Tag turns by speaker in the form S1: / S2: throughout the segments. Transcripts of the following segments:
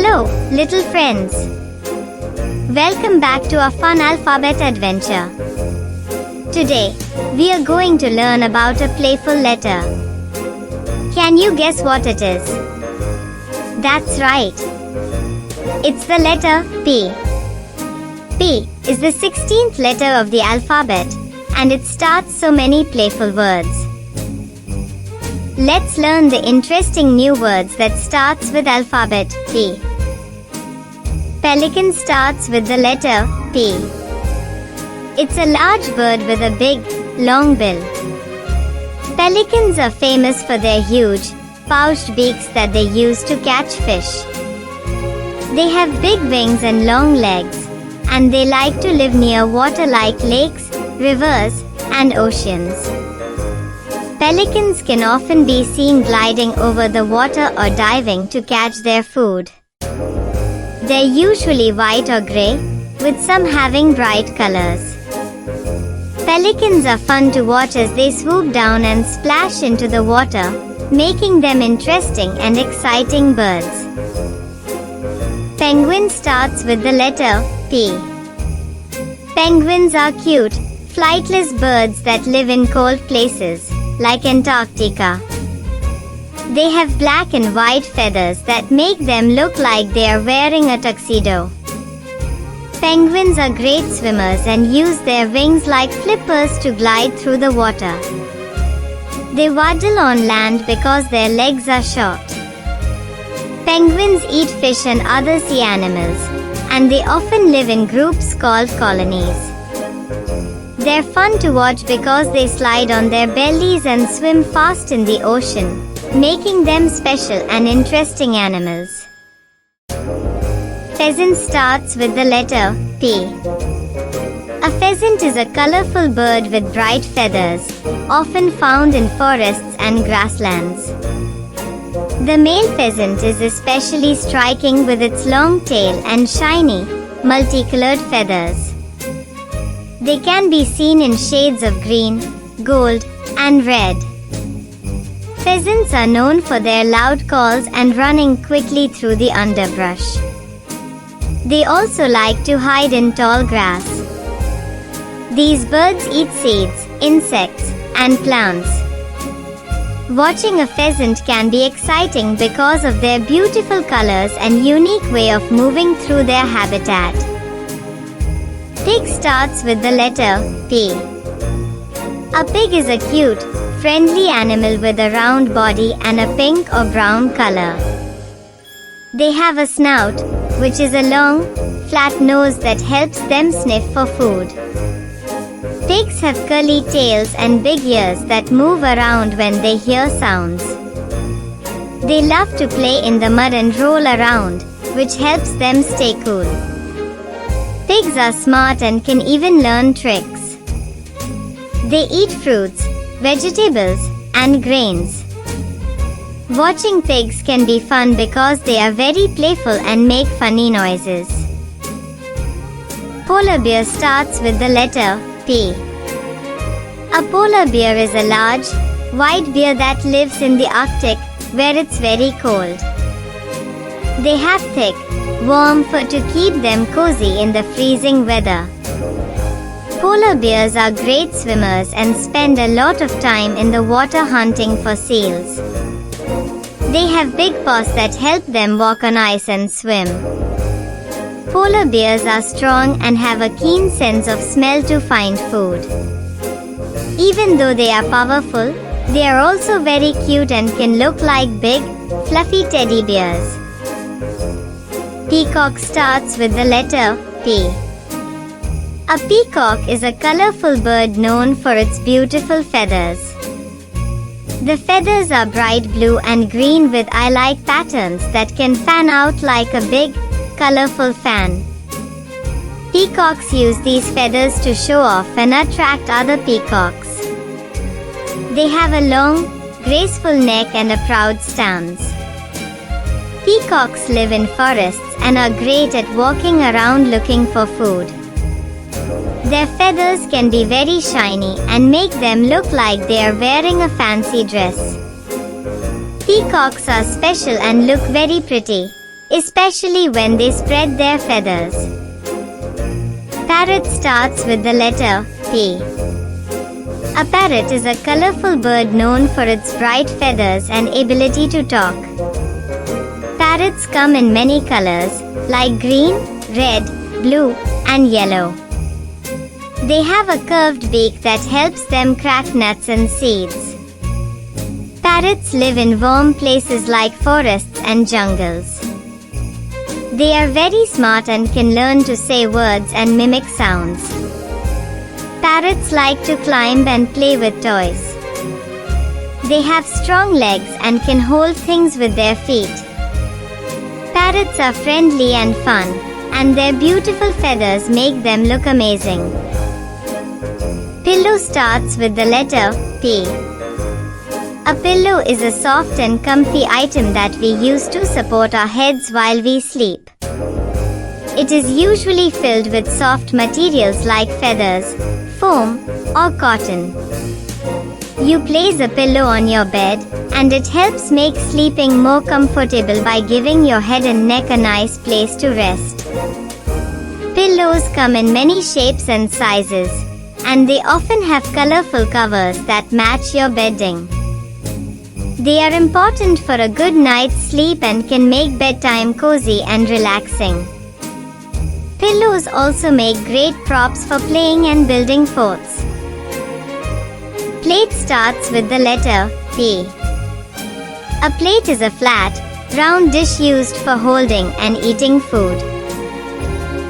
S1: Hello, little friends. Welcome back to our fun alphabet adventure. Today, we are going to learn about a playful letter. Can you guess what it is? That's right. It's the letter P. P is the 16th letter of the alphabet, and it starts so many playful words. Let's learn the interesting new words that starts with alphabet P. Pelican starts with the letter P. It's a large bird with a big, long bill. Pelicans are famous for their huge, pouched beaks that they use to catch fish. They have big wings and long legs, and they like to live near water like lakes, rivers, and oceans. Pelicans can often be seen gliding over the water or diving to catch their food. They're usually white or gray, with some having bright colors. Pelicans are fun to watch as they swoop down and splash into the water, making them interesting and exciting birds. Penguin starts with the letter P. Penguins are cute, flightless birds that live in cold places, like Antarctica. They have black and white feathers that make them look like they are wearing a tuxedo. Penguins are great swimmers and use their wings like flippers to glide through the water. They waddle on land because their legs are short. Penguins eat fish and other sea animals, and they often live in groups called colonies. They're fun to watch because they slide on their bellies and swim fast in the ocean, making them special and interesting animals. Pheasant starts with the letter P. A pheasant is a colorful bird with bright feathers, often found in forests and grasslands. The male pheasant is especially striking with its long tail and shiny, multicolored feathers. They can be seen in shades of green, gold, and red. Pheasants are known for their loud calls and running quickly through the underbrush. They also like to hide in tall grass. These birds eat seeds, insects, and plants. Watching a pheasant can be exciting because of their beautiful colors and unique way of moving through their habitat. Pig starts with the letter P. A pig is a cute, friendly animal with a round body and a pink or brown color. They have a snout, which is a long, flat nose that helps them sniff for food. Pigs have curly tails and big ears that move around when they hear sounds. They love to play in the mud and roll around, which helps them stay cool. Pigs are smart and can even learn tricks. They eat fruits, vegetables, and grains. Watching pigs can be fun because they are very playful and make funny noises. Polar bear starts with the letter P. A polar bear is a large, white bear that lives in the Arctic, where it's very cold. They have thick, warm fur to keep them cozy in the freezing weather. Polar bears are great swimmers and spend a lot of time in the water hunting for seals. They have big paws that help them walk on ice and swim. Polar bears are strong and have a keen sense of smell to find food. Even though they are powerful, they are also very cute and can look like big, fluffy teddy bears. Peacock starts with the letter P. A peacock is a colorful bird known for its beautiful feathers. The feathers are bright blue and green with eye-like patterns that can fan out like a big, colorful fan. Peacocks use these feathers to show off and attract other peacocks. They have a long, graceful neck and a proud stance. Peacocks live in forests and are great at walking around looking for food. Their feathers can be very shiny and make them look like they are wearing a fancy dress. Peacocks are special and look very pretty. especially when they spread their feathers. Parrot starts with the letter P. A parrot is a colorful bird known for its bright feathers and ability to talk. Parrots come in many colors, like green, red, blue, and yellow. They have a curved beak that helps them crack nuts and seeds. Parrots live in warm places like forests and jungles. They are very smart and can learn to say words and mimic sounds. Parrots like to climb and play with toys. They have strong legs and can hold things with their feet. Parrots are friendly and fun, and their beautiful feathers make them look amazing. Pillow starts with the letter P. A pillow is a soft and comfy item that we use to support our heads while we sleep. It is usually filled with soft materials like feathers, foam, or cotton. You place a pillow on your bed, and it helps make sleeping more comfortable by giving your head and neck a nice place to rest. Pillows come in many shapes and sizes, and they often have colorful covers that match your bedding. They are important for a good night's sleep and can make bedtime cozy and relaxing. Pillows also make great props for playing and building forts. Plate starts with the letter P. A plate is a flat, round dish used for holding and eating food.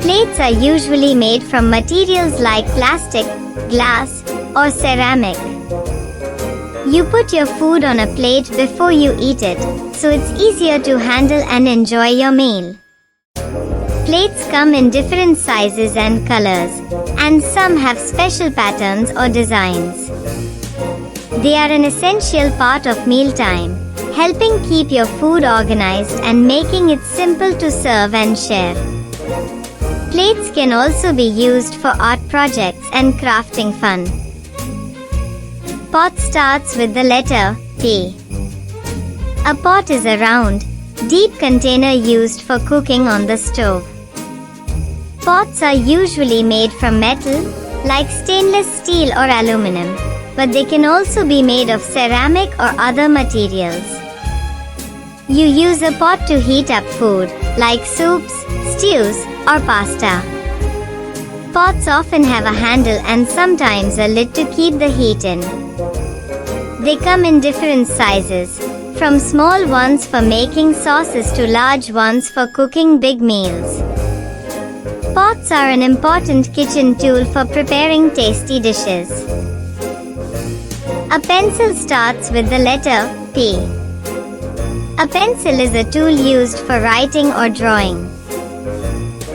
S1: Plates are usually made from materials like plastic, glass, or ceramic. You put your food on a plate before you eat it, so it's easier to handle and enjoy your meal. Plates come in different sizes and colors, and some have special patterns or designs. They are an essential part of mealtime, helping keep your food organized and making it simple to serve and share. Plates can also be used for art projects and crafting fun. Pot starts with the letter P. A pot is a round, deep container used for cooking on the stove. Pots are usually made from metal, like stainless steel or aluminum, but they can also be made of ceramic or other materials. You use a pot to heat up food, like soups, stews, or pasta. Pots often have a handle and sometimes a lid to keep the heat in. They come in different sizes, from small ones for making sauces to large ones for cooking big meals. Pots are an important kitchen tool for preparing tasty dishes. A pencil starts with the letter P. A pencil is a tool used for writing or drawing.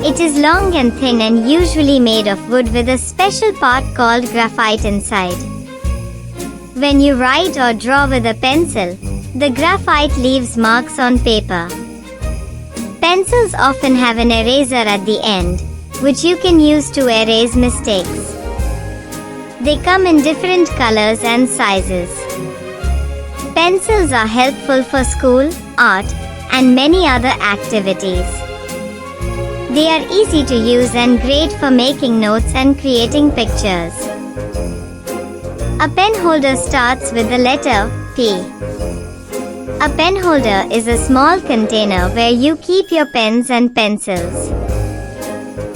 S1: It is long and thin and usually made of wood with a special part called graphite inside. When you write or draw with a pencil, the graphite leaves marks on paper. Pencils often have an eraser at the end, which you can use to erase mistakes. They come in different colors and sizes. Pencils are helpful for school, art, and many other activities. They are easy to use and great for making notes and creating pictures. A pen holder starts with the letter P. A pen holder is a small container where you keep your pens and pencils.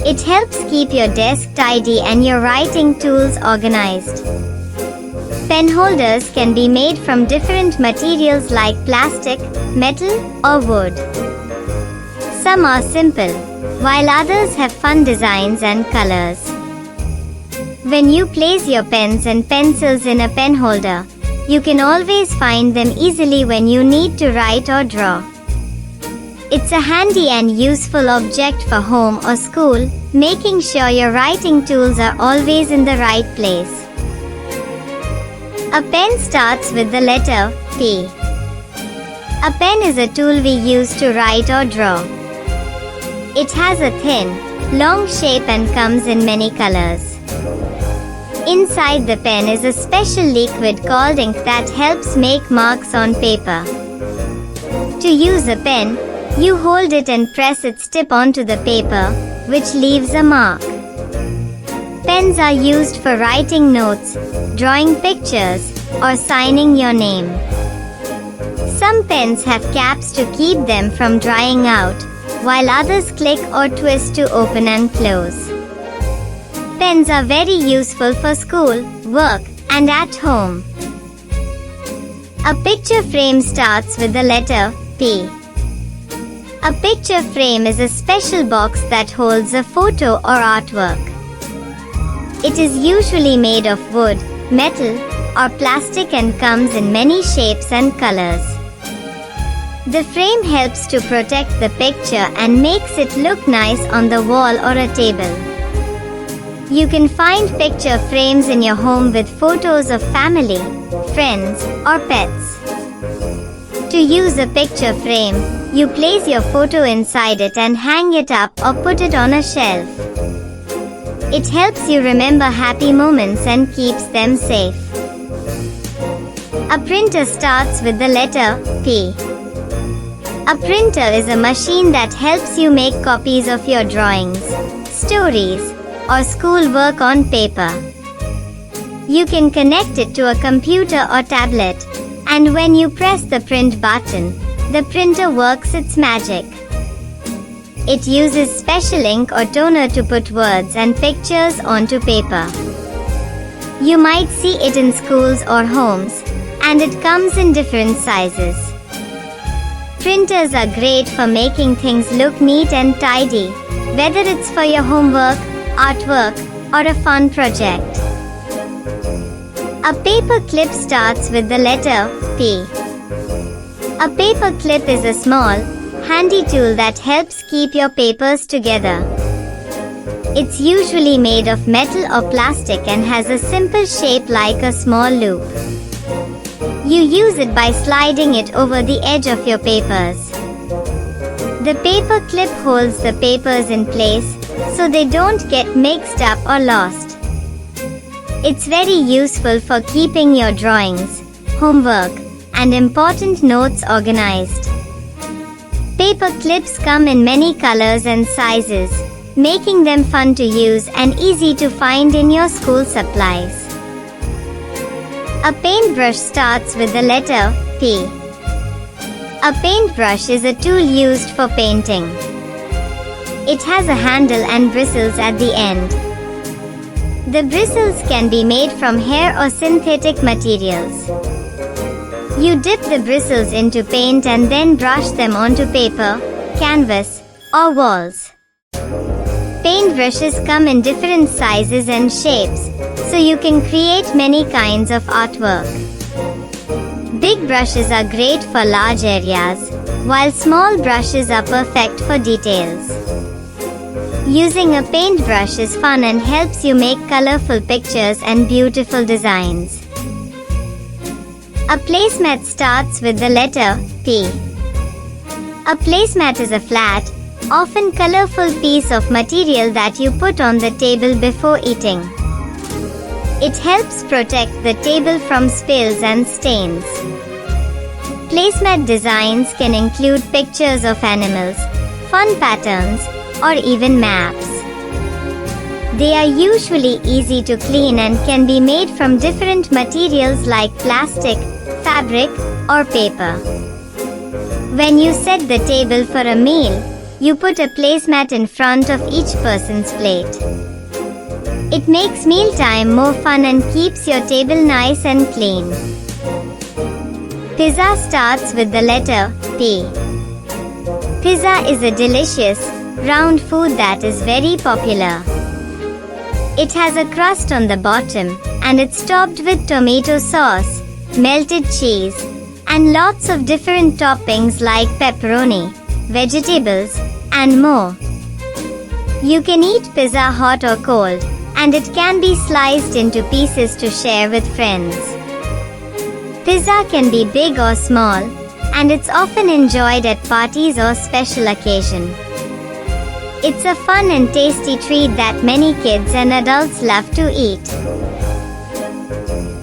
S1: It helps keep your desk tidy and your writing tools organized. Pen holders can be made from different materials like plastic, metal, or wood. Some are simple, while others have fun designs and colors. When you place your pens and pencils in a pen holder, you can always find them easily when you need to write or draw. It's a handy and useful object for home or school, making sure your writing tools are always in the right place. A pen starts with the letter P. A pen is a tool we use to write or draw. It has a thin, long shape and comes in many colors. Inside the pen is a special liquid called ink that helps make marks on paper. To use a pen, You hold it and press its tip onto the paper, which leaves a mark. Pens are used for writing notes, drawing pictures, or signing your name. Some pens have caps to keep them from drying out, while others click or twist to open and close. Pens are very useful for school, work, and at home. A picture frame starts with the letter P. A picture frame is a special box that holds a photo or artwork. It is usually made of wood, metal, or plastic and comes in many shapes and colors. The frame helps to protect the picture and makes it look nice on the wall or a table. You can find picture frames in your home with photos of family, friends, or pets. To use a picture frame, you place your photo inside it and hang it up or put it on a shelf. It helps you remember happy moments and keeps them safe. A printer starts with the letter P. A printer is a machine that helps you make copies of your drawings, stories, or school work on paper. You can connect it to a computer or tablet, and when you press the print button, the printer works its magic. It uses special ink or toner to put words and pictures onto paper. You might see it in schools or homes, and it comes in different sizes. Printers are great for making things look neat and tidy, whether it's for your homework, artwork, or a fun project. A paper clip starts with the letter P. A paper clip is a small, handy tool that helps keep your papers together. It's usually made of metal or plastic and has a simple shape like a small loop. You use it by sliding it over the edge of your papers. The paper clip holds the papers in place so they don't get mixed up or lost. It's very useful for keeping your drawings, homework, and important notes organized. Paper clips come in many colors and sizes, making them fun to use and easy to find in your school supplies. A paintbrush starts with the letter P. A paintbrush is a tool used for painting. It has a handle and bristles at the end. The bristles can be made from hair or synthetic materials. You dip the bristles into paint and then brush them onto paper, canvas, or walls. Paintbrushes come in different sizes and shapes, so you can create many kinds of artwork. Big brushes are great for large areas, while small brushes are perfect for details. Using a paintbrush is fun and helps you make colorful pictures and beautiful designs. A placemat starts with the letter P. A placemat is a flat, often colorful piece of material that you put on the table before eating. It helps protect the table from spills and stains. Placemat designs can include pictures of animals, fun patterns, or even maps. They are usually easy to clean and can be made from different materials like plastic, fabric, or paper. When you set the table for a meal, you put a placemat in front of each person's plate. It makes mealtime more fun and keeps your table nice and clean. Pizza starts with the letter P. Pizza is a delicious, round food that is very popular. It has a crust on the bottom, and it's topped with tomato sauce, melted cheese, and lots of different toppings like pepperoni, vegetables, and more. You can eat pizza hot or cold, and it can be sliced into pieces to share with friends. Pizza can be big or small, and it's often enjoyed at parties or special occasions. It's a fun and tasty treat that many kids and adults love to eat.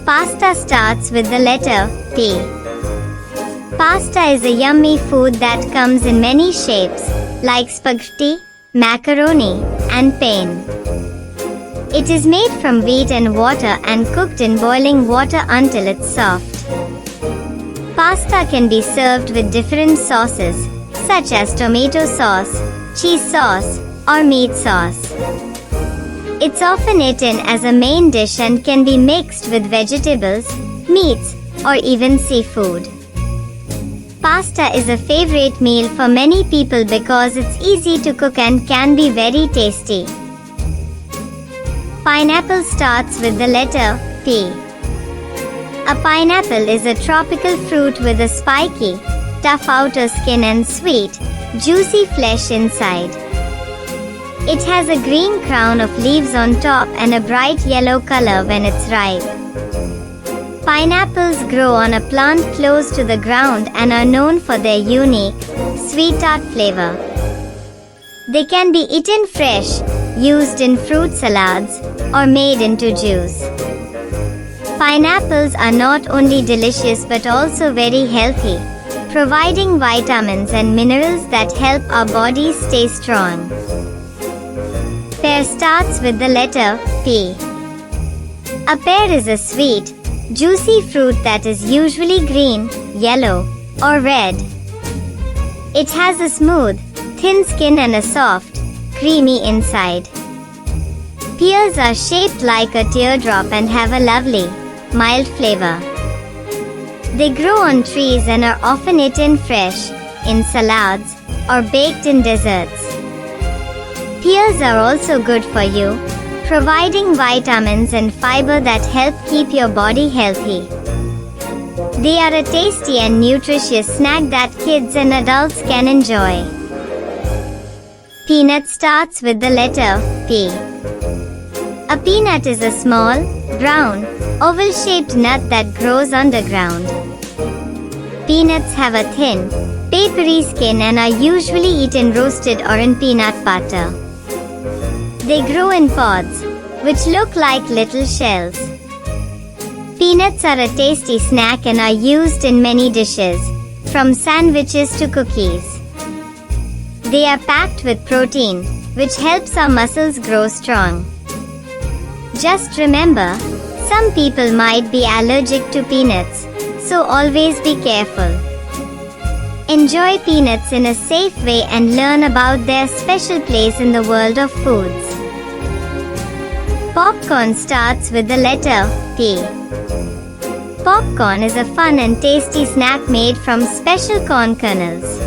S1: Pasta starts with the letter P. Pasta is a yummy food that comes in many shapes, like spaghetti, macaroni, and penne. It is made from wheat and water and cooked in boiling water until it's soft. Pasta can be served with different sauces, such as tomato sauce, cheese sauce, or meat sauce. It's often eaten as a main dish and can be mixed with vegetables, meats, or even seafood. Pasta is a favorite meal for many people because it's easy to cook and can be very tasty. Pineapple starts with the letter P. A pineapple is a tropical fruit with a spiky, tough outer skin and sweet, juicy flesh inside. It has a green crown of leaves on top and a bright yellow color when it's ripe. Pineapples grow on a plant close to the ground and are known for their unique, sweet tart flavor. They can be eaten fresh, used in fruit salads, or made into juice. Pineapples are not only delicious but also very healthy, providing vitamins and minerals that help our bodies stay strong. Pear starts with the letter P. A pear is a sweet, juicy fruit that is usually green, yellow, or red. It has a smooth, thin skin and a soft, creamy inside. Pears are shaped like a teardrop and have a lovely, mild flavor. They grow on trees and are often eaten fresh, in salads, or baked in desserts. Pears are also good for you, providing vitamins and fiber that help keep your body healthy. They are a tasty and nutritious snack that kids and adults can enjoy. Peanut starts with the letter P. A peanut is a small, brown, oval-shaped nut that grows underground. Peanuts have a thin, papery skin and are usually eaten roasted or in peanut butter. They grow in pods, which look like little shells. Peanuts are a tasty snack and are used in many dishes, from sandwiches to cookies. They are packed with protein, which helps our muscles grow strong. Just remember, some people might be allergic to peanuts, so always be careful. Enjoy peanuts in a safe way and learn about their special place in the world of foods. Popcorn starts with the letter P. Popcorn is a fun and tasty snack made from special corn kernels.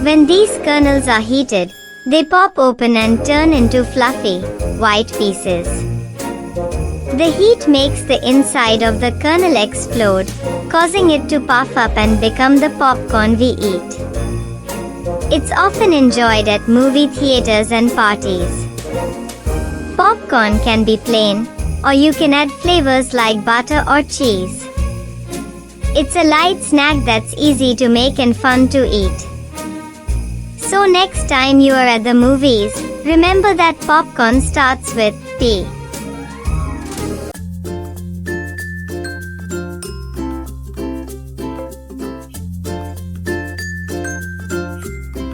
S1: When these kernels are heated, they pop open and turn into fluffy, white pieces. The heat makes the inside of the kernel explode, causing it to puff up and become the popcorn we eat. It's often enjoyed at movie theaters and parties. Popcorn can be plain, or you can add flavors like butter or cheese. It's a light snack that's easy to make and fun to eat. So next time you are at the movies, remember that popcorn starts with P.